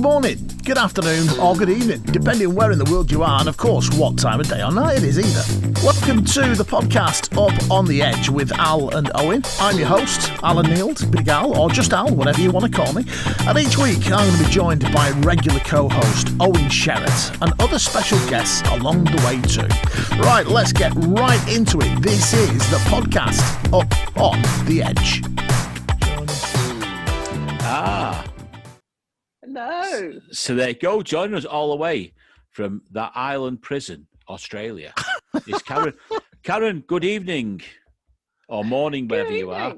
morning, good afternoon, or good evening, depending where in the world you are, and of course, what time of day or night it is either. Welcome to the podcast Up on the Edge with Al and Owen. I'm your host, Alan Neild, Big Al, or just Al, whatever you want to call me. And each week, I'm going to be joined by regular co-host Owen Sherratt and other special guests along the way too. Right, let's get right into it. This is the podcast Up on the Edge. No. So there you go. Joining us all the way from that island prison, Australia, is Karen. Karen, good evening or morning, wherever you are.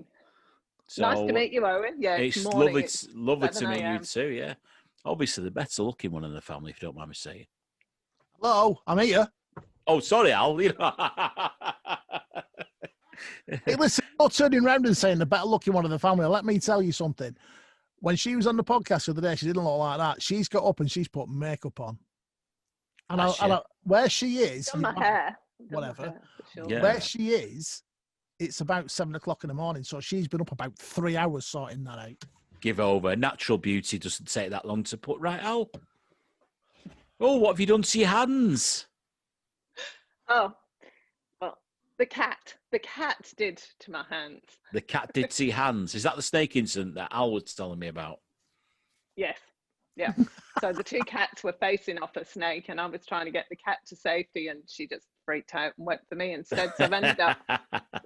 So, nice to meet you, Owen. Yeah, it's morning. lovely to meet you too. Yeah, obviously the better looking one in the family, if you don't mind me saying. Hello, I'm here. Oh, sorry, Al. Hey, listen, you're turning around and saying the better looking one in the family. Let me tell you something. When she was on the podcast the other day, she didn't look like that. She's got up and she's put makeup on. And where she is, my hair, whatever. Sure. Yeah. Where she is, it's about 7 o'clock in the morning. So she's been up about 3 hours sorting that out. Give over. Natural beauty doesn't take that long to put right out. Oh, what have you done to your hands? Oh, well, the cat did to my hands. The cat did to your hands. Is that the snake incident that Al was telling me about? Yes. Yeah. So the two cats were facing off a snake and I was trying to get the cat to safety and she just freaked out and went for me instead. So I've ended up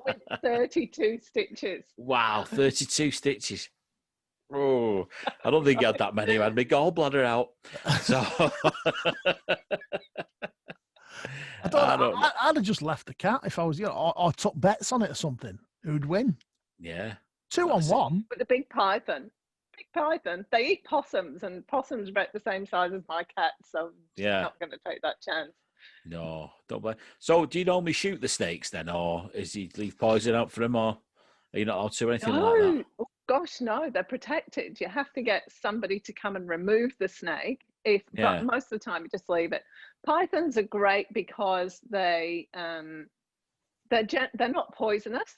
with 32 stitches. Wow, 32 stitches. Oh, I don't think I had that many. I had my gallbladder out. So I'd have just left the cat if I was, or took bets on it or something. Who'd win? Yeah. 2 on 1. But the big python, they eat possums and possums are about the same size as my cat. So I'm not going to take that chance. No, don't blame. So do you normally shoot the snakes then, or is he leave poison out for them, or are you not allowed to or anything like that? Oh, gosh, no, they're protected. You have to get somebody to come and remove the snake. But most of the time you just leave it. Pythons are great because they're not poisonous,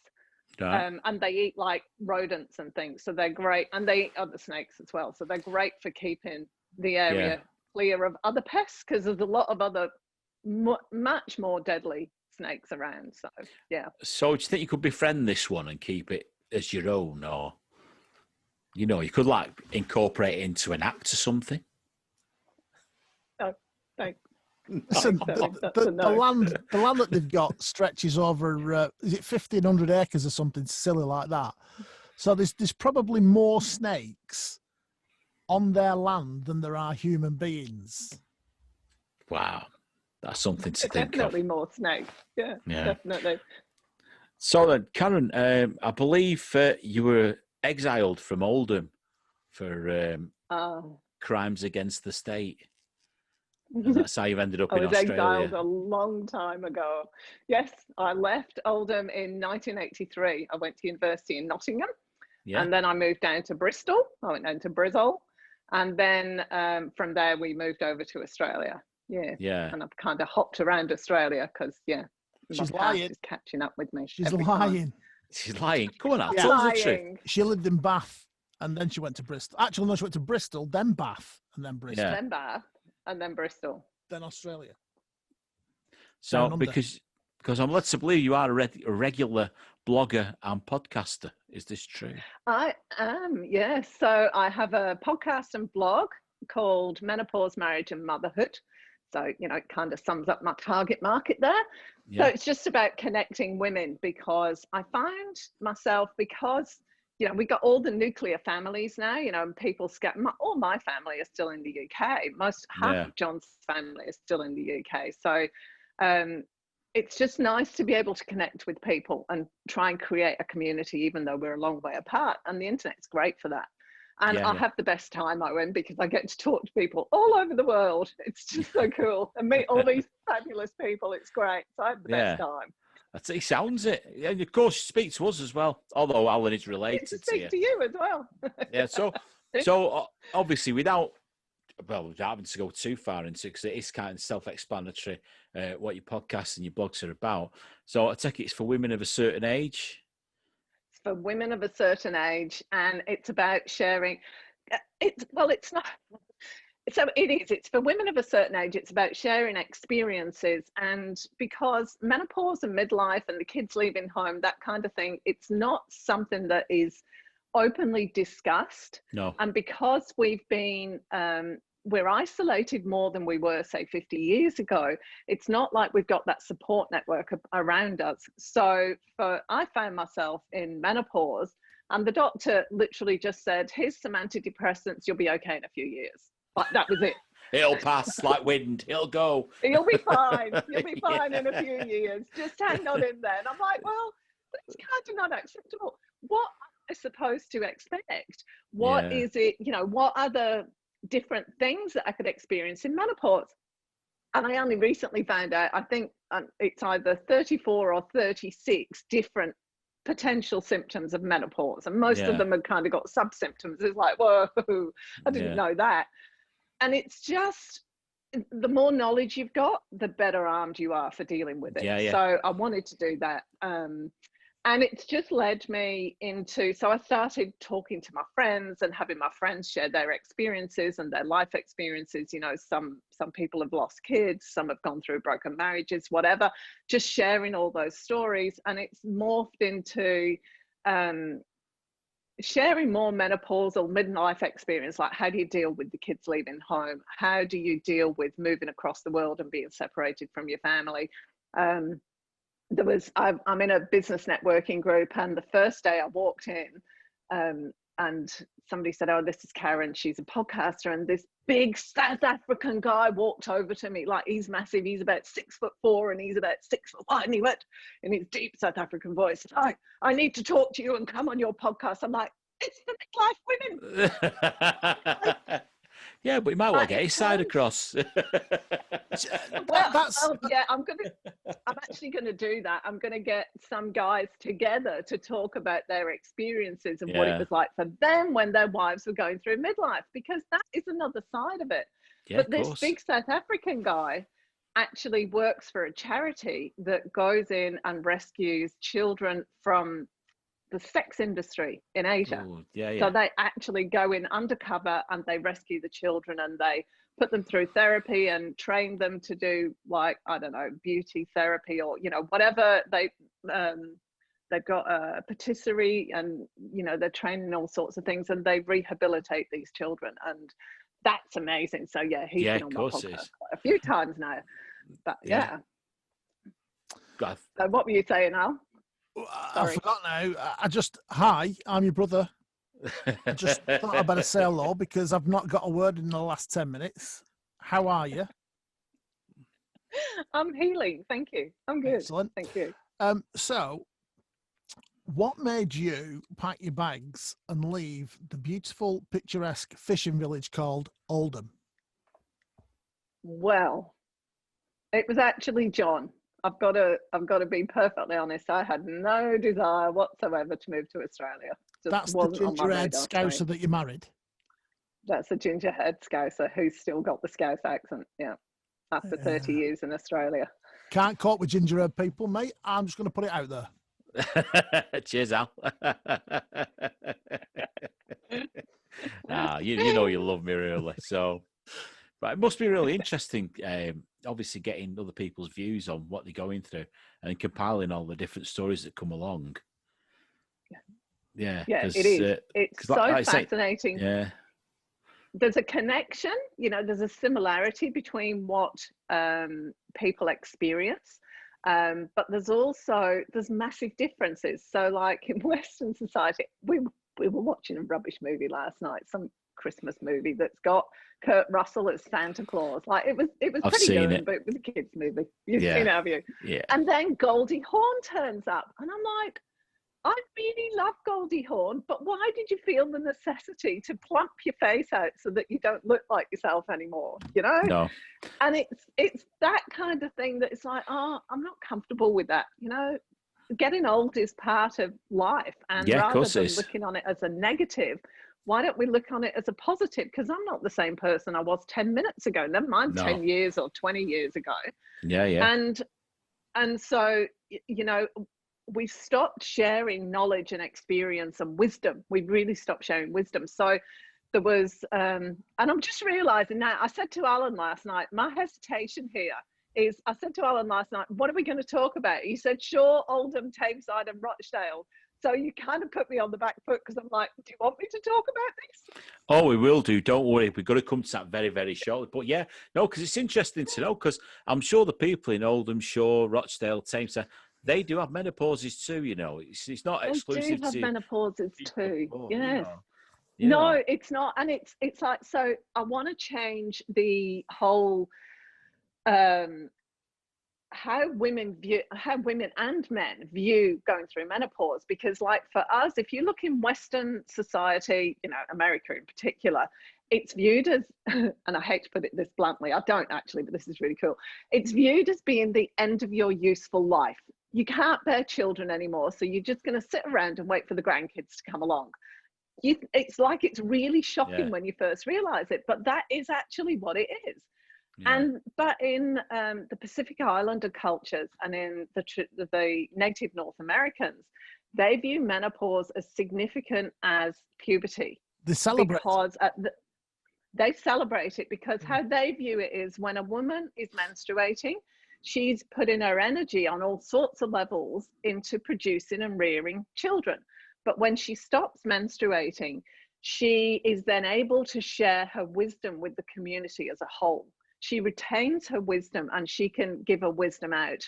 right. And they eat like rodents and things, so they're great, and they eat other snakes as well. So they're great for keeping the area clear of other pests because there's a lot of other much more deadly snakes around. So yeah. So do you think you could befriend this one and keep it as your own, or you could like incorporate it into an act or something? No, thanks. Listen, the land that they've got stretches over, is it 1,500 acres or something silly like that? So there's probably more snakes on their land than there are human beings. Wow, that's something to think of. Definitely more snakes. Yeah, definitely. So then, Karen, I believe you were exiled from Oldham for crimes against the state. And that's how you've ended up in Australia. I was exiled a long time ago. Yes, I left Oldham in 1983. I went to university in Nottingham, and then I moved down to Bristol. I went down to Bristol, and then from there we moved over to Australia. Yeah. And I've kind of hopped around Australia because she's lying. Is catching up with me. She's lying. Time. She's lying. Come on, Al. Tell us the truth. She lived in Bath, and then she went to Bristol. Actually, no, she went to Bristol, then Bath, and then Bristol. Then Bath. And then Bristol. Then Australia. So, because I'm led to believe you are a regular blogger and podcaster. Is this true? I am, yes. So I have a podcast and blog called Menopause, Marriage and Motherhood. So, it kind of sums up my target market there. Yeah. So it's just about connecting women because I find myself, we got all the nuclear families now, and people all my family is still in the UK. Half of John's family is still in the UK. So it's just nice to be able to connect with people and try and create a community, even though we're a long way apart. And the internet's great for that. And I have the best time, Owen, because I get to talk to people all over the world. It's just so cool. And meet all these fabulous people. It's great. So I have the best time. He sounds it. And of course, speak to us as well, although Alan is related to you. Speak to you as well. Yeah, so obviously without having to go too far into it, because it is kind of self-explanatory what your podcast and your blogs are about. So I take it's for women of a certain age. It's for women of a certain age, and it's about sharing. It's not. So it is. It's for women of a certain age. It's about sharing experiences. And because menopause and midlife and the kids leaving home, that kind of thing, it's not something that is openly discussed. No. And because we've been, we're isolated more than we were, say, 50 years ago, it's not like we've got that support network around us. So I found myself in menopause, and the doctor literally just said, here's some antidepressants, you'll be okay in a few years. Like, that was it. It'll pass like wind. It'll go. You'll be fine. You'll be fine in a few years. Just hang on in there. And I'm like, well, that's kind of not acceptable. What am I supposed to expect? What is it, what are the different things that I could experience in menopause? And I only recently found out, I think it's either 34 or 36 different potential symptoms of menopause. And most of them have kind of got sub-symptoms. It's like, whoa, I didn't know that. And it's just, the more knowledge you've got, the better armed you are for dealing with it. So I wanted to do that. And it's just led me into, so I started talking to my friends and having my friends share their experiences and their life experiences. Some people have lost kids, some have gone through broken marriages, whatever, just sharing all those stories. And it's morphed into sharing more menopausal midlife experience, like how do you deal with the kids leaving home? How do you deal with moving across the world and being separated from your family? I'm in a business networking group, and the first day I walked in, and somebody said, oh, this is Karen, she's a podcaster, and this big South African guy walked over to me, like, he's massive, he's about 6'4" and he's about 6 foot wide, and he went in his deep South African voice, I need to talk to you and come on your podcast. I'm like, it's for midlife women. Yeah, but you might want to get his side across. I'm actually going to do that. I'm going to get some guys together to talk about their experiences and what it was like for them when their wives were going through midlife, because that is another side of it. But this big South African guy actually works for a charity that goes in and rescues children from the sex industry in Asia. Ooh, So they actually go in undercover and they rescue the children, and they put them through therapy and train them to do, like, I don't know, beauty therapy or, whatever. They've got a patisserie, and, they're training all sorts of things, and they rehabilitate these children. And that's amazing. So he's been on my podcast quite a few times now. But So what were you saying, Al? I forgot now. Hi, I'm your brother. I just thought I'd better say hello because I've not got a word in the last 10 minutes. How are you? I'm healing. Thank you. I'm good. Excellent. Thank you. So what made you pack your bags and leave the beautiful, picturesque fishing village called Oldham? Well, it was actually John. I've got to be perfectly honest. I had no desire whatsoever to move to Australia. That's the ginger-haired Scouser that you married? That's a ginger-haired Scouser who's still got the Scouse accent, after 30 years in Australia. Can't cope with ginger-haired people, mate. I'm just going to put it out there. Cheers, Al. You know you love me, really. So, but it must be really interesting, obviously getting other people's views on what they're going through and compiling all the different stories that come along. Yeah, it is. It's so fascinating. There's a connection, there's a similarity between what people experience, but there's massive differences. So, like in Western society, we were watching a rubbish movie last night, some Christmas movie that's got Kurt Russell as Santa Claus. Like, it was pretty good, but it was a kids movie. You've seen it, have you? Yeah. And then Goldie Hawn turns up, and I'm like, I really love Goldie Hawn, but why did you feel the necessity to plump your face out so that you don't look like yourself anymore? No. And it's that kind of thing that it's like, I'm not comfortable with that. Getting old is part of life, and rather than looking on it as a negative, why don't we look on it as a positive? Because I'm not the same person I was 10 minutes ago, never mind 10 years or 20 years ago. And so, we stopped sharing knowledge and experience and wisdom. We really stopped sharing wisdom. So there was, and I'm just realising now, I said to Alan last night, my hesitation here is, I said to Alan last night, what are we going to talk about? He said, sure, Oldham, Tameside and Rochdale. So you kind of put me on the back foot because I'm like, do you want me to talk about this? Oh, we will do. Don't worry. We've got to come to that very, very shortly. But yeah, no, because it's interesting to know, because I'm sure the people in Oldham, Shore, Rochdale, Tameside, they do have menopauses too, you know. It's not exclusive They do have menopauses too. Before, Yes. No, it's not. And it's like, so I want to change the whole how women and men view going through menopause, because like for us, if you look in Western society, you know, America in particular, it's viewed as, and I hate to put it this bluntly, I don't actually, but this is really cool, it's viewed as being the end of your useful life. You can't bear children anymore, so you're just going to sit around and wait for the grandkids to come along. It's like, it's really shocking when you first realize it, but that is actually what it is. But in the Pacific Islander cultures and in the native North Americans, they view menopause as significant as puberty. They celebrate because they celebrate it, because how they view it is, when a woman is menstruating, she's putting her energy on all sorts of levels into producing and rearing children. But when she stops menstruating, she is then able to share her wisdom with the community as a whole. She retains her wisdom and she can give her wisdom out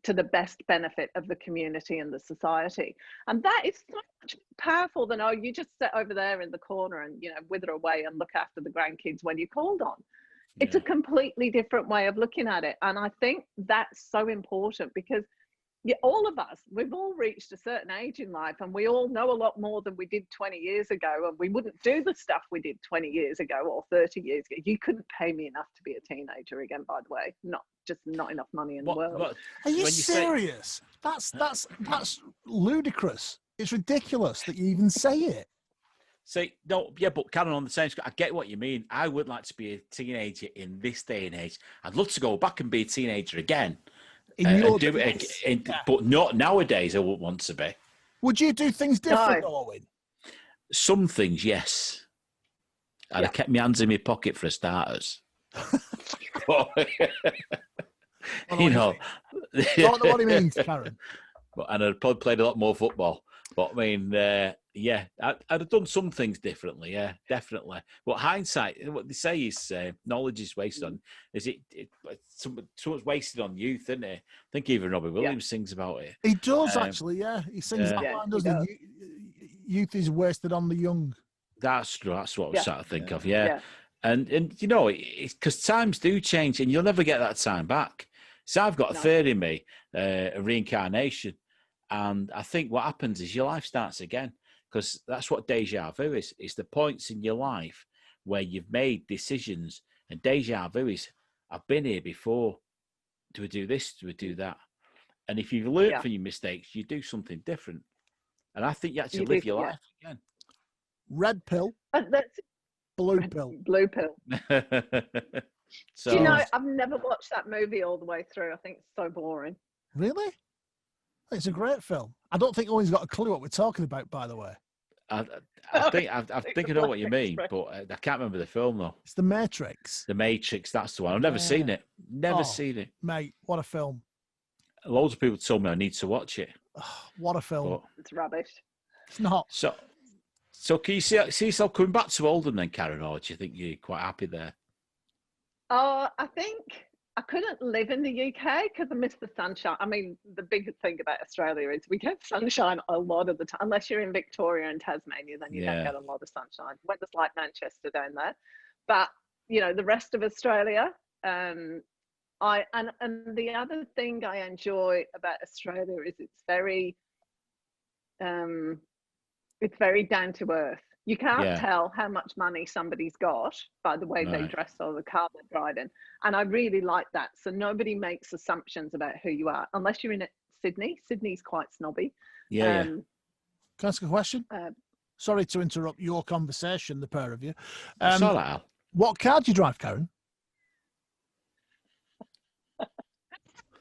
to the best benefit of the community and the society. And that is so much powerful than, oh, you just sit over there in the corner and, you know, wither away and look after the grandkids when you're called on. It's a completely different way of looking at it. And I think that's so important, because all of us, we've all reached a certain age in life, and we all know a lot more than we did 20 years ago, and we wouldn't do the stuff we did 20 years ago or 30 years ago. You couldn't pay me enough to be a teenager again, by the way. Not enough money in the world. Are you serious? That's ludicrous. It's ridiculous that you even say it. See, no, yeah, but Karen, on the same scale, I get what you mean. I would like to be a teenager in this day and age. I'd love to go back and be a teenager again. But not nowadays. I wouldn't want to be. Would you do things different, Owen? Some things, yes. I'd have kept my hands in my pocket for starters. You know, don't know what he means, Karen. And I'd probably played a lot more football. But I mean, I'd have done some things differently. Yeah, definitely. But hindsight, what they say is knowledge is wasted on. Is it so much wasted on youth, isn't it? I think even Robbie Williams sings about it. He does actually. Yeah, he sings that line, doesn't he? Youth is wasted on the young. That's what I was trying to think of. Yeah. And you know, it's because times do change, and you'll never get that time back. So I've got a third in me, a reincarnation. And I think what happens is your life starts again, because that's what deja vu is. It's the points in your life where you've made decisions, and deja vu is, I've been here before. Do we do this? Do we do that? And if you've learned from your mistakes, you do something different. And I think you actually live your life again. Red pill, blue pill. Blue pill. So, do you know, I've never watched that movie all the way through. I think it's so boring. Really? It's a great film. I don't think Owen's got a clue what we're talking about, by the way. I think I know what you mean, but I can't remember the film though. It's The Matrix. The Matrix, that's the one. I've never seen it. Never seen it. Mate, what a film. Loads of people told me I need to watch it. Oh, what a film. But it's rubbish. It's not. So can you see yourself coming back to Oldham then, Karen, or do you think you're quite happy there? I think I couldn't live in the UK because I miss the sunshine. I mean, the big thing about Australia is we get sunshine a lot of the time. Unless you're in Victoria and Tasmania, then you don't get a lot of sunshine. Weather's like Manchester down there. But, you know, the rest of Australia, and the other thing I enjoy about Australia is it's very down to earth. You can't tell how much money somebody's got by the way they dress or the car they're driving. And I really like that. So nobody makes assumptions about who you are, unless you're in Sydney. Sydney's quite snobby. Can I ask a question? Sorry to interrupt your conversation, the pair of you. What car do you drive, Karen?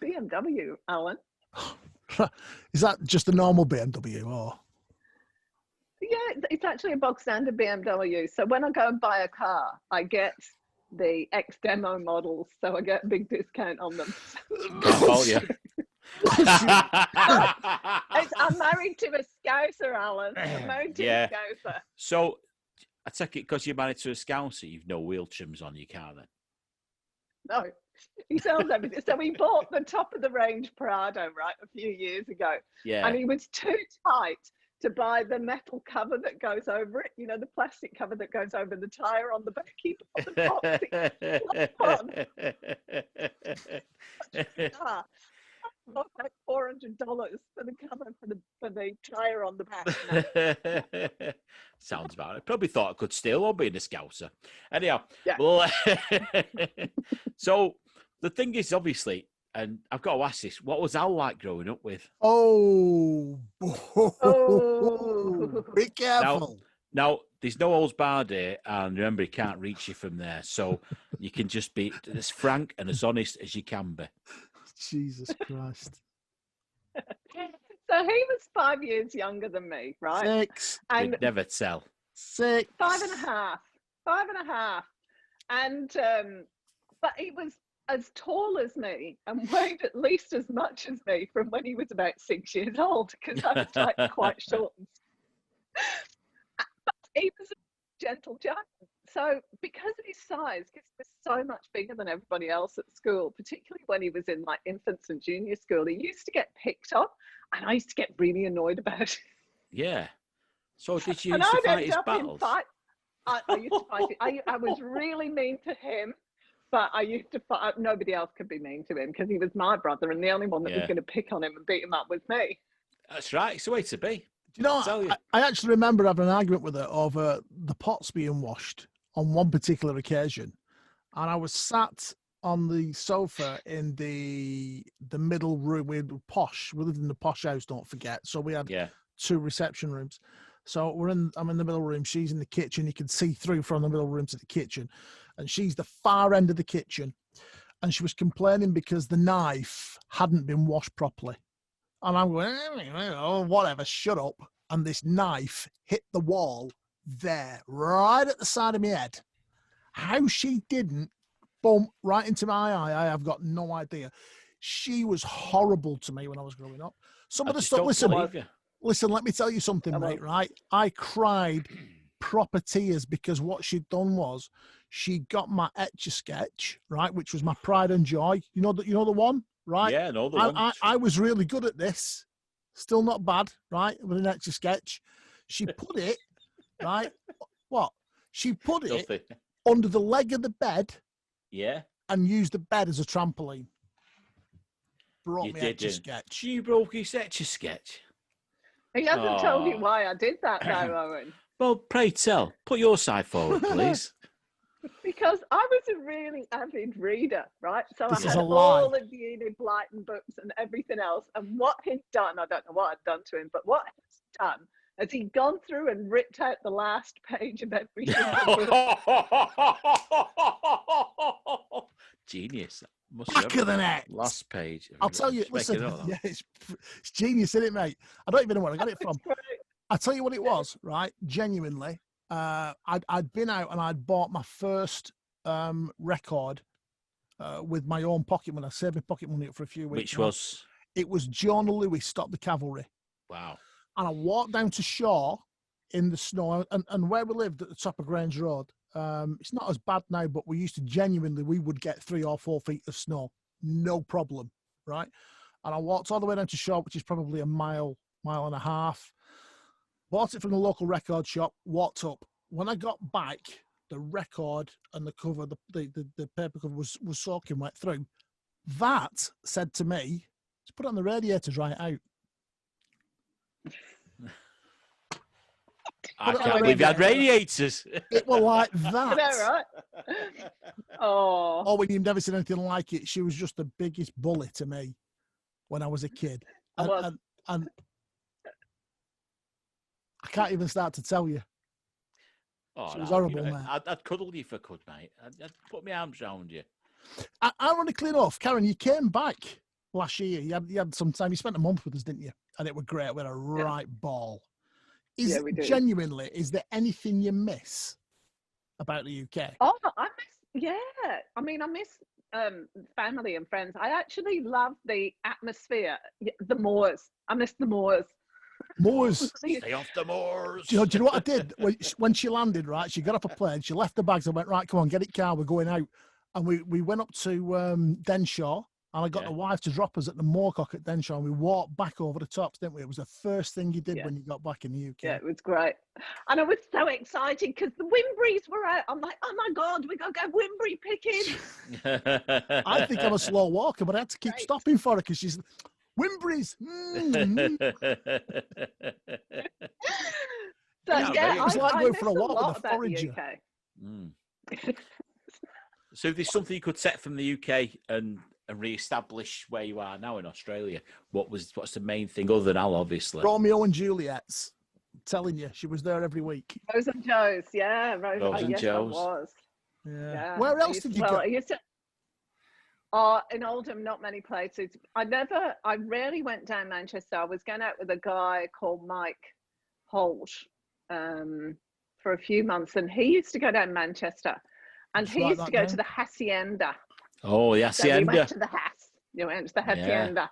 BMW, Alan. Is that just a normal BMW or? Yeah, it's actually a bog standard BMW. So when I go and buy a car, I get the X demo models, so I get a big discount on them. Can't fault you. I'm married to a Scouser, Alan. I'm married to a Scouser. So I take it because you're married to a Scouser, you've no wheel trims on your car then? No, he sells everything. So he bought the top of the range Prado, right, a few years ago. Yeah. And he was too tight to buy the metal cover that goes over it, you know, the plastic cover that goes over the tyre on the back. He put the box on. Like $400 for the cover for the tyre on the back. Sounds about it. Probably thought I could steal while being a Scouser. Anyhow, yeah. Well, so the thing is, obviously, and I've got to ask this: what was Al like growing up with? Oh. Be careful. Now, there's no holds barred here, and remember, he can't reach you from there, so you can just be as frank and as honest as you can be. Jesus Christ. So he was 5 years younger than me, right? 6. And you'd never tell. 6. 5.5. 5.5. And but he was as tall as me and weighed at least as much as me from when he was about 6 years old, because I was like quite short. But he was a gentle giant. So because of his size, because he was so much bigger than everybody else at school, particularly when he was in like infants and junior school, he used to get picked on, and I used to get really annoyed about it. Yeah. So did you used to fight his battles? I used to fight it. I was really mean to him, but I used to fight. Nobody else could be mean to him because he was my brother, and the only one that was going to pick on him and beat him up was me. That's right. It's the way to be. Do you know, I actually remember having an argument with her over the pots being washed on one particular occasion, and I was sat on the sofa in the middle room. We lived in the posh house, don't forget, so we had 2 reception rooms. So I'm in the middle room, she's in the kitchen. You can see through from the middle room to the kitchen, and she's the far end of the kitchen, and she was complaining because the knife hadn't been washed properly. And I'm going, oh, whatever, shut up. And this knife hit the wall there, right at the side of my head. How she didn't bump right into my eye, I have got no idea. She was horrible to me when I was growing up. Some of the stuff, listen, let me tell you something, mate, right? I cried proper tears because what she'd done was she got my Etch-A-Sketch, right, which was my pride and joy. You know the one, right? Yeah, no, the one. I was really good at this. Still not bad, right, with an Etch-A-Sketch. She put it, right, what? She put it under the leg of the bed. Yeah. And used the bed as a trampoline. Brought me Etch-A-Sketch. You broke his Etch-A-Sketch. He hasn't told you why I did that, though, Owen. Well, pray tell. Put your side forward, please. Because I was a really avid reader, right? So this I had all of the Enid Blyton books and everything else. And what he'd done, I don't know what I'd done to him, but what he's done is he'd gone through and ripped out the last page of every single book. Genius. Back of the net. Last page. I'll tell you, listen, it's genius, isn't it, mate? I don't even know where I got it from. I'll tell you what it was, right? Genuinely. I'd been out and I'd bought my first record with my own pocket money. I saved my pocket money up for a few weeks. Which was? It was Jonah Lewis, Stop the Cavalry. Wow. And I walked down to Shaw in the snow, and where we lived at the top of Grange Road, it's not as bad now, but we would get 3 or 4 feet of snow, no problem, right? And I walked all the way down to Shaw, which is probably a mile and a half. Bought it from the local record shop, walked up. When I got back, the record and the cover, the paper cover was soaking wet through. That said to me, let's put it on the radiator, dry it out. I can't believe you had radiators. It was like that. You know, right? Oh, when you've never seen anything like it. She was just the biggest bully to me when I was a kid. And I can't even start to tell you. Oh, it was horrible, mate. I'd cuddle you if I could, mate. I'd put my arms around you. Ironically enough, Karen, you came back last year. You had some time. You spent a month with us, didn't you? And it was great. We had a right ball. Yeah, we do. Genuinely, is there anything you miss about the UK? Oh, I miss family and friends. I actually love the atmosphere, the moors. I miss the moors. Moors. Stay off the moors. Do you know what I did? When she landed, right, she got off a plane, she left the bags, I went, right, come on, get it, car, we're going out. And we went up to Denshaw, and I got the wife to drop us at the Moorcock at Denshaw, and we walked back over the tops, didn't we? It was the first thing you did when you got back in the UK. Yeah, it was great. And I was so excited because the Wimberries were out. I'm like, oh my God, we're going to go Wimberry picking. I think I'm a slow walker, but I had to keep stopping for her because she's... Wimberries. So it was like going for a walk with a forager. So if there's something you could set from the UK and re-establish where you are now in Australia, what's the main thing other than Al, obviously? Romeo and Juliet's. I'm telling you, she was there every week. Rose and Joe's, yeah. Rose and Joe's. I was. Yeah. Where else did you go? In Oldham, not many places. I rarely went down Manchester. I was going out with a guy called Mike Holt for a few months, and he used to go down Manchester, and he used to go to the Hacienda. Oh, the Hacienda. So we went to the went to the Hacienda.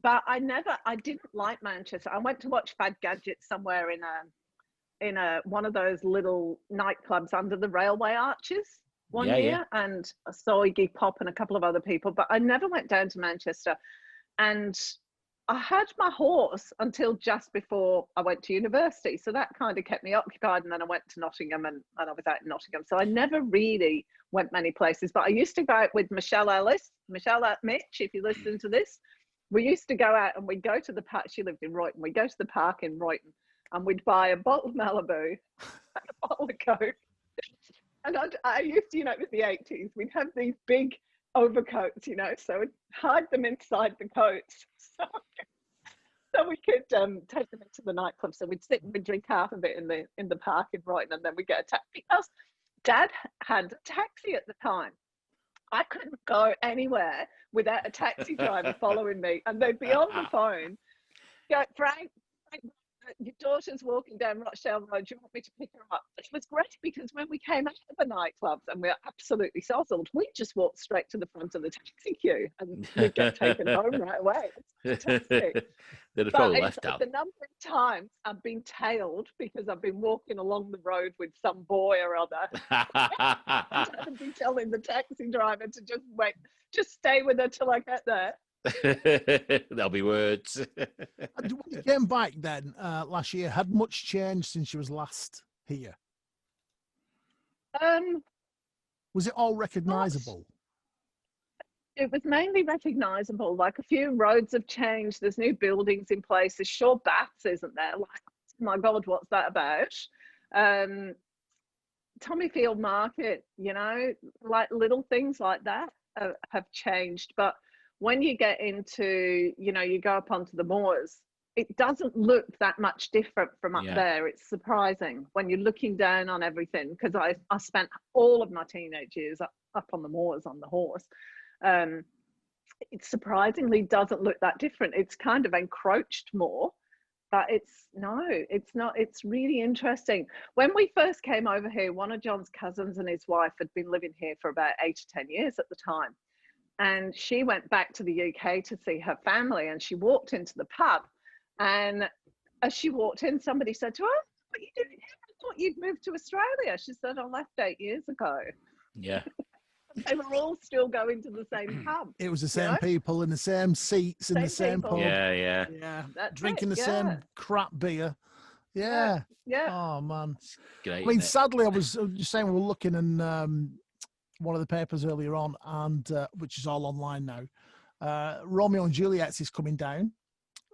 But I didn't like Manchester. I went to watch Fad Gadget somewhere in one of those little nightclubs under the railway arches one year, and I saw Iggy Pop and a couple of other people, but I never went down to Manchester. And I had my horse until just before I went to university. So that kind of kept me occupied. And then I went to Nottingham and I was out in Nottingham. So I never really went many places, but I used to go out with Mitch, if you listen to this. We used to go out and we'd go to the park. She lived in Royton. We'd go to the park in Royton and we'd buy a bottle of Malibu and a bottle of Coke. And I used to, it was the 80s. We'd have these big overcoats, so we'd hide them inside the coats. So we could take them into the nightclub. So we'd sit and we'd drink half of it in the park in Brighton, and then we'd get a taxi. Because Dad had a taxi at the time. I couldn't go anywhere without a taxi driver following me, and they'd be on the phone. Go, Frank, your daughter's walking down Rochdale Road. Do you want me to pick her up? Which was great because when we came out of the nightclubs and we were absolutely sozzled, we just walked straight to the front of the taxi queue and we'd get taken home right away. It's fantastic. They'd have probably left out. The number of times I've been tailed because I've been walking along the road with some boy or other. I'd be telling the taxi driver to just stay with her till I get there. There'll be words. When you came back then last year, had much changed since you was last here? Was it all recognisable? It was mainly recognisable. Like a few roads have changed. There's new buildings in place. There's Shaw Baths, isn't there? Like, oh my God, what's that about? Tommyfield Market, like little things like that have changed. But when you get into, you go up onto the moors, it doesn't look that much different from up there. It's surprising when you're looking down on everything, because I spent all of my teenage years up on the moors on the horse. It surprisingly doesn't look that different. It's kind of encroached more, but it's not. It's really interesting. When we first came over here, one of John's cousins and his wife had been living here for about 8 to 10 years at the time. And she went back to the UK to see her family, and she walked into the pub. And as she walked in, somebody said to her, "Oh, what are you doing here? I thought you'd moved to Australia." She said, "I left 8 years ago." Yeah. They were all still going to the same pub. It was the same people in the same seats in the same pub. Yeah. Drinking the same crap beer. Yeah. Oh, man. Great, I mean, sadly, I was just saying we were looking in one of the papers earlier on, and which is all online now. Romeo and Juliet is coming down.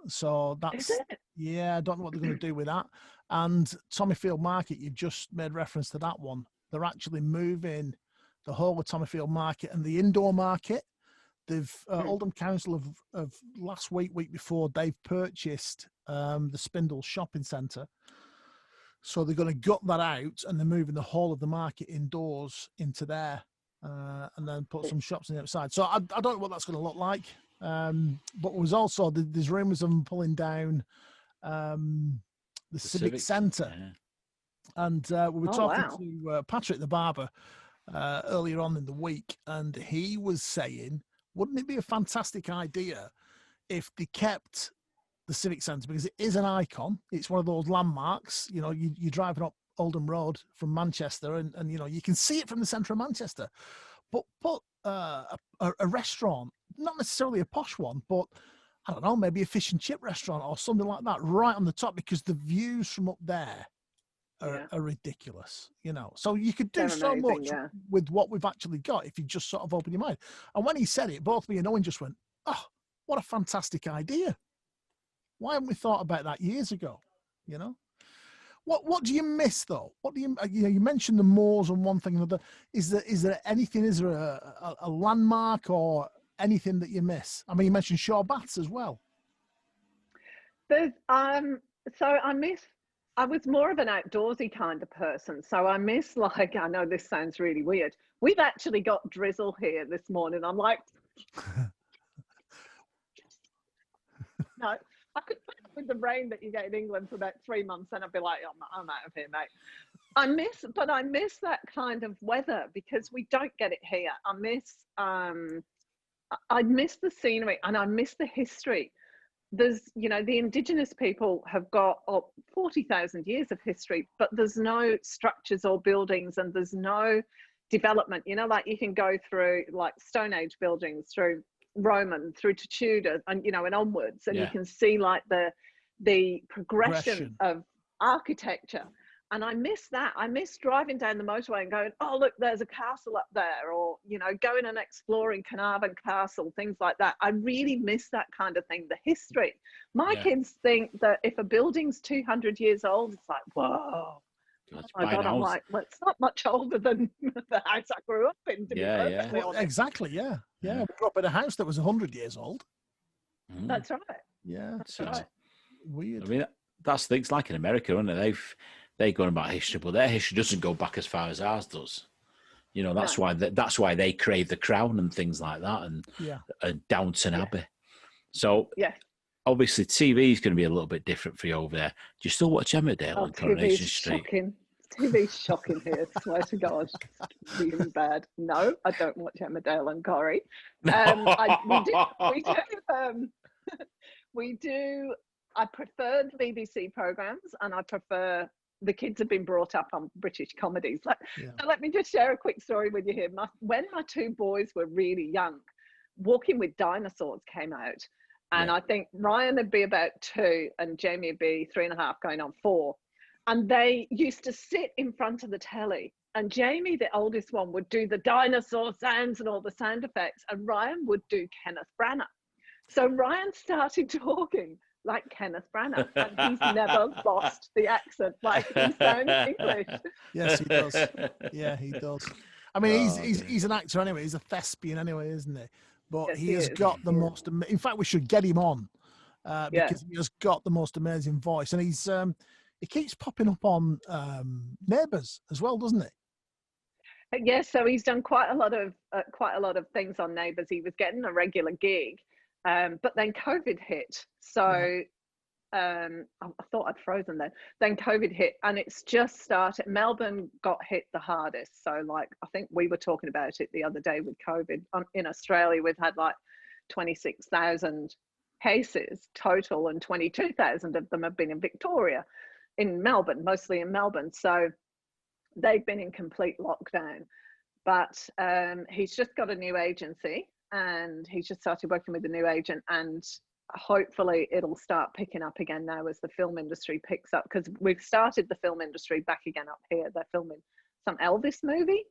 So that's, I don't know what they're going to do with that. And Tommyfield Market, you've just made reference to that one. They're actually moving the whole of Tommyfield Market and the indoor market. They've Oldham Council of last week before, they've purchased the Spindle Shopping Centre. So they're going to gut that out, and they're moving the whole of the market indoors into there, and then put some shops on the outside. So I don't know what that's going to look like. But there was also, there's rumours of them pulling down the Civic Centre. Yeah. And we were talking to Patrick the barber earlier on in the week, and he was saying, wouldn't it be a fantastic idea if they kept the Civic Centre, because it is an icon. It's one of those landmarks. You know, you're driving up Oldham Road from Manchester, and you know, you can see it from the centre of Manchester. But put a restaurant, not necessarily a posh one, but I don't know, maybe a fish and chip restaurant or something like that, right on the top, because the views from up there are ridiculous, you know. So you could do so much with what we've actually got if you just sort of open your mind. And when he said it, both me and Owen just went, oh, what a fantastic idea. Why haven't we thought about that years ago? You know, what do you miss though? What do you mentioned the moors and one thing and another. Is there anything? Is there a landmark or anything that you miss? I mean, you mentioned Shaw Baths as well. There's so I was more of an outdoorsy kind of person. So I miss, like, I know this sounds really weird. We've actually got drizzle here this morning. I'm like, no. I could put up with the rain that you get in England for about 3 months and I'd be like, I'm out of here, mate. I miss that kind of weather because we don't get it here. I miss the scenery and I miss the history. There's, you know, the indigenous people have got 40,000 years of history, but there's no structures or buildings and there's no development. You know, like you can go through like Stone Age buildings, through Roman, through to Tudor, and you know, and onwards, and you can see like the progression of architecture. And I miss that. I miss driving down the motorway and going, oh look, there's a castle up there, or you know, going and exploring Carnarvon Castle, things like that. I really miss that kind of thing, the history. My kids think that if a building's 200 years old, it's like, whoa. Oh my God, I'm like, well, it's not much older than the house I grew up in. Well, exactly, yeah. We grew up in a house that was 100 years old. That's right. Yeah, that's right. Weird. I mean, that's things like in America, aren't they? They're going about history, but their history doesn't go back as far as ours does. You know, that's why they crave the Crown and things like that, and Downton Abbey. So obviously, TV is going to be a little bit different for you over there. Do you still watch Emmerdale on Coronation Street? Shocking. TV's shocking here, swear to God. It's really bad. No, I don't watch Emmerdale and Corrie. We do. I prefer the BBC programmes, and I prefer, the kids have been brought up on British comedies. So let me just share a quick story with you here. When my two boys were really young, Walking with Dinosaurs came out. And I think Ryan would be about 2 and Jamie would be 3.5 going on 4. And they used to sit in front of the telly. And Jamie, the oldest one, would do the dinosaur sounds and all the sound effects. And Ryan would do Kenneth Branagh. So Ryan started talking like Kenneth Branagh. And he's never lost the accent. Like, he sounds English. Yes, he does. Yeah, he does. I mean, he's an actor anyway. He's a thespian anyway, isn't he? But he has got the most. In fact, we should get him on because he has got the most amazing voice, and he keeps popping up on Neighbours as well, doesn't he? Yes, so he's done quite a lot of things on Neighbours. He was getting a regular gig, but then COVID hit. So I thought I'd frozen then. Then COVID hit, and it's just started. Melbourne got hit the hardest. So, like, I think we were talking about it the other day with COVID. In Australia, we've had like 26,000 cases total, and 22,000 of them have been in Victoria, in Melbourne, mostly in Melbourne. So they've been in complete lockdown. But he's just got a new agency, and he's just started working with a new agent, and hopefully it'll start picking up again now as the film industry picks up, because we've started the film industry back again up here. They're filming some Elvis movie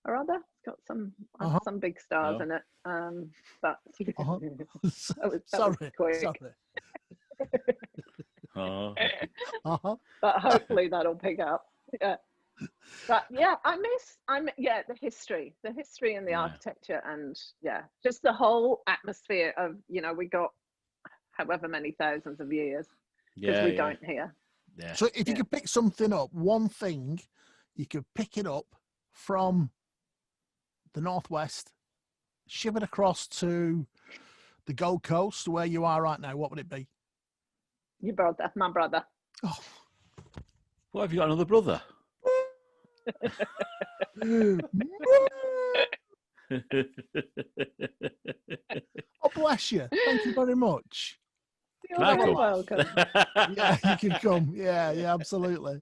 or other. It's got some big stars in it. But sorry. But hopefully that'll pick up. But the history and the architecture, and just the whole atmosphere of, you know, we got however many thousands of years, because we don't here. So if you could pick something up, one thing you could pick it up from the Northwest, ship it across to the Gold Coast where you are right now, what would it be? My brother. Oh, What, have you got another brother? Oh, bless you. Thank you very much. You're very welcome. Yeah, you can come. Yeah, absolutely.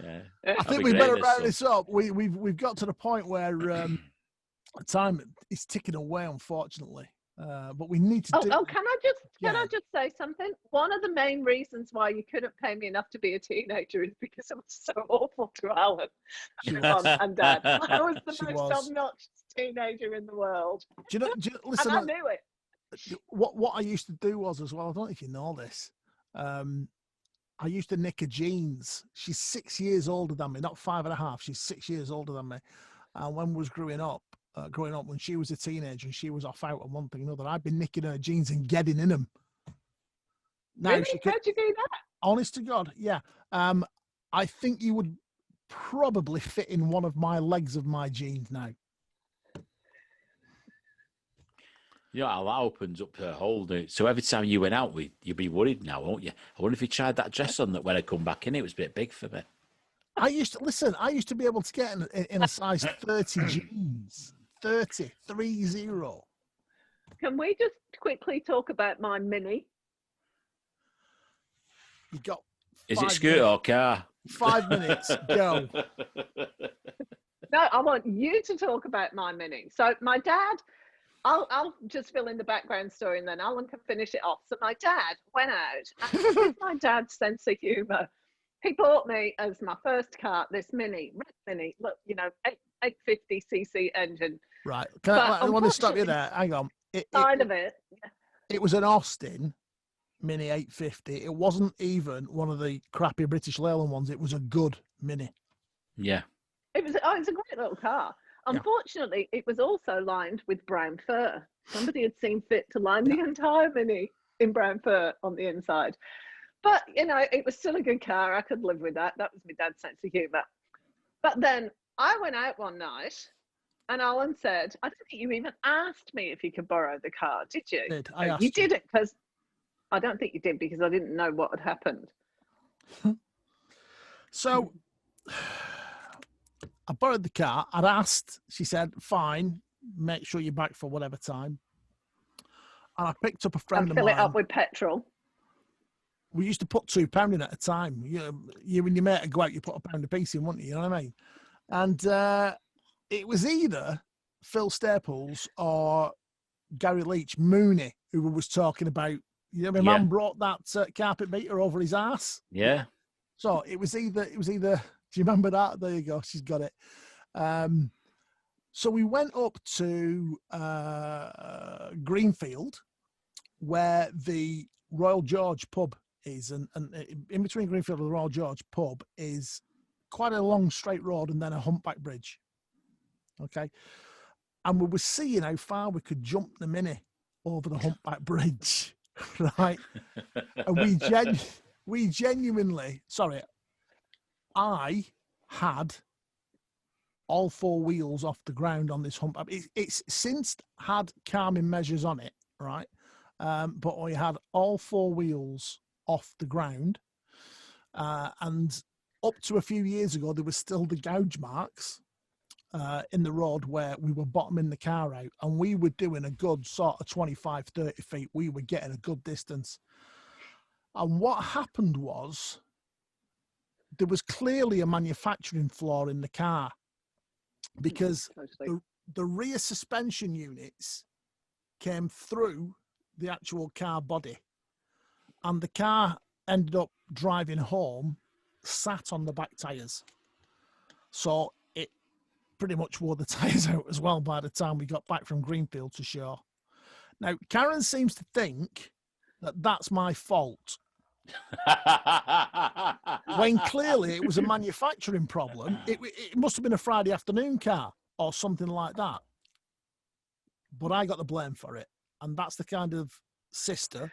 Yeah. I think we better wrap this up. We've got to the point where time is ticking away, unfortunately. But we need to do. Oh, can I just say something? One of the main reasons why you couldn't pay me enough to be a teenager is because I was so awful to Alan and Dad. I was the most obnoxious teenager in the world. Listen, and I knew it. What I used to do was as well. I don't know if you know this. I used to nick her jeans. She's 6 years older than me, not 5.5. She's 6 years older than me. And when we was growing up, when she was a teenager and she was off out on one thing or another, I'd been nicking her jeans and getting in them. Now really? How'd you do that? Honest to God, yeah. I think you would probably fit in one of my legs of my jeans now. You know how that opens up her hole. So every time you went out, you'd be worried now, won't you? I wonder if you tried that dress on that when I come back in, it was a bit big for me. I used to be able to get in a size 30 jeans. 30. Can we just quickly talk about my Mini? You got. Is it scooter or car? 5 minutes. Go. No, I want you to talk about my Mini. So my dad, I'll just fill in the background story and then Alan can finish it off. So my dad went out, and with my dad's sense of humour, he bought me as my first car this Mini, red Mini. Look, 850cc engine. Right. I want to stop you there. Hang on. It was an Austin Mini 850. It wasn't even one of the crappy British Leyland ones. It was a good Mini. Yeah. It's a great little car. Unfortunately, it was also lined with brown fur. Somebody had seen fit to line the entire Mini in brown fur on the inside. But, it was still a good car. I could live with that. That was my dad's sense of humour. But then I went out one night and Alan said, I don't think you even asked me if you could borrow the car, did you? I asked you didn't, because I don't think you did, because I didn't know what had happened. So I borrowed the car. I'd asked. She said, fine, make sure you're back for whatever time. And I picked up a friend of mine. Fill it up with petrol. We used to put £2 in at a time. You and your mate would go out, you put £1 a piece in, wouldn't you? You know what I mean? And it was either Phil Staples or Gary Leach, Mooney, who was talking about, my man brought that carpet beater over his ass. Yeah. So it was either, do you remember that? There you go. She's got it. So we went up to Greenfield, where the Royal George pub is, and in between Greenfield and the Royal George pub is quite a long straight road and then a humpback bridge. Okay. And we were seeing how far we could jump the Mini over the humpback bridge, right? And we genuinely, I had all 4 wheels off the ground on this humpback. It's since had calming measures on it, right? But we had all 4 wheels off the ground. And up to a few years ago, there was still the gouge marks in the road where we were bottoming the car out, and we were doing a good sort of 25, 30 feet. We were getting a good distance. And what happened was there was clearly a manufacturing flaw in the car, because the rear suspension units came through the actual car body, and the car ended up driving home sat on the back tyres. So it pretty much wore the tyres out as well by the time we got back from Greenfield to shore. Now, Karen seems to think that that's my fault, when clearly it was a manufacturing problem. It must have been a Friday afternoon car or something like that. But I got the blame for it. And that's the kind of sister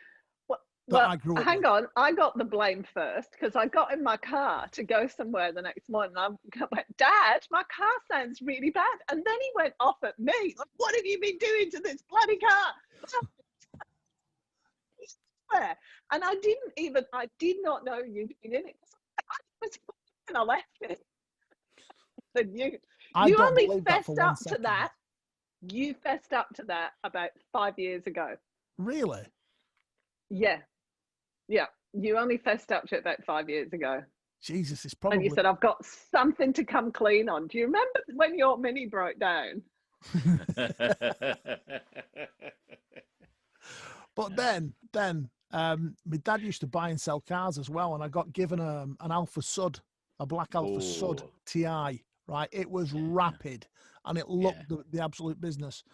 that I grew up hang with. on. I got the blame first because I got in my car to go somewhere the next morning. I went, Dad, my car sounds really bad. And then he went off at me. Like, what have you been doing to this bloody car? And I did not know you'd been in it. I was And I left it. Said, you don't only believe that for fessed one up to second. that. You fessed up to that about 5 years ago. Really? Yeah. Yeah. You only fessed up to it about 5 years ago. Jesus, it's probably... And you said, I've got something to come clean on. Do you remember when your Mini broke down? But then, my dad used to buy and sell cars as well, and I got given an Alpha Sud, a black Alpha Sud TI, right? It was rapid, and it looked the absolute business.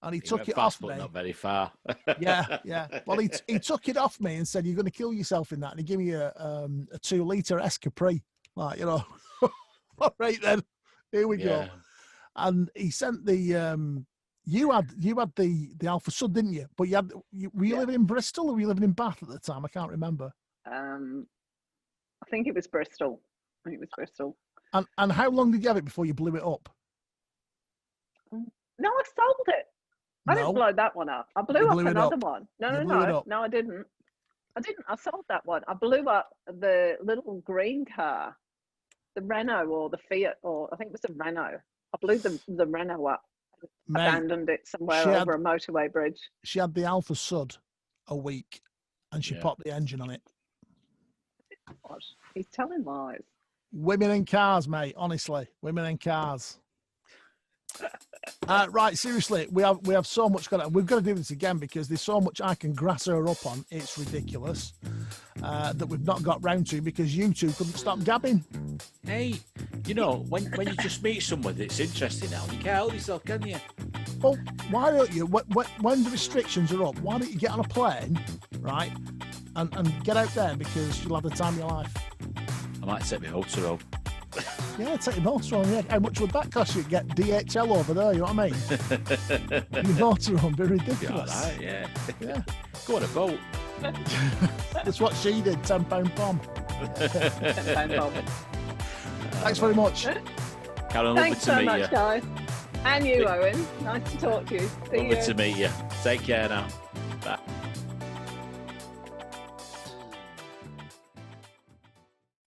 And he took it off me. Not very far. Yeah. Well, he took it off me and said, "You're going to kill yourself in that." And he gave me a 2-litre S Capri, like, you know. All right then, here we go. And he sent the you had the Alpha Sud, didn't you? But were you living in Bristol or were you living in Bath at the time? I can't remember. I think it was Bristol. And how long did you have it before you blew it up? No, I sold it. I didn't blow that one up. I blew up another one. No, I didn't. I sold that one. I blew up the little green car, the Renault or the Fiat, or I think it was the Renault. I blew the Renault up. Mate, abandoned it somewhere over a motorway bridge. She had the Alpha Sud a week, and she popped the engine on it. God, he's telling lies. Women in cars, mate. Honestly, women in cars. Right, seriously, we have so much we've got to do this again because there's so much I can grass her up on. It's ridiculous that we've not got round to because you two couldn't stop gabbing. Hey, you know, when you just meet someone that's interesting now, you can't help yourself, can you? Well, why don't you, when the restrictions are up, why don't you get on a plane, right, and get out there because you'll have the time of your life. I might take my motor home. Yeah, take your motor home. Yeah. How much would that cost you? Get DHL over there, you know what I mean? Your motor home would be ridiculous. Yeah. Go on a boat. That's what she did, £10 bomb. £10 bomb. Thanks very much. Karen, thanks so much, you. guys. And you, Owen. Nice to talk to you. See you. Lovely to meet you. Take care now. Bye.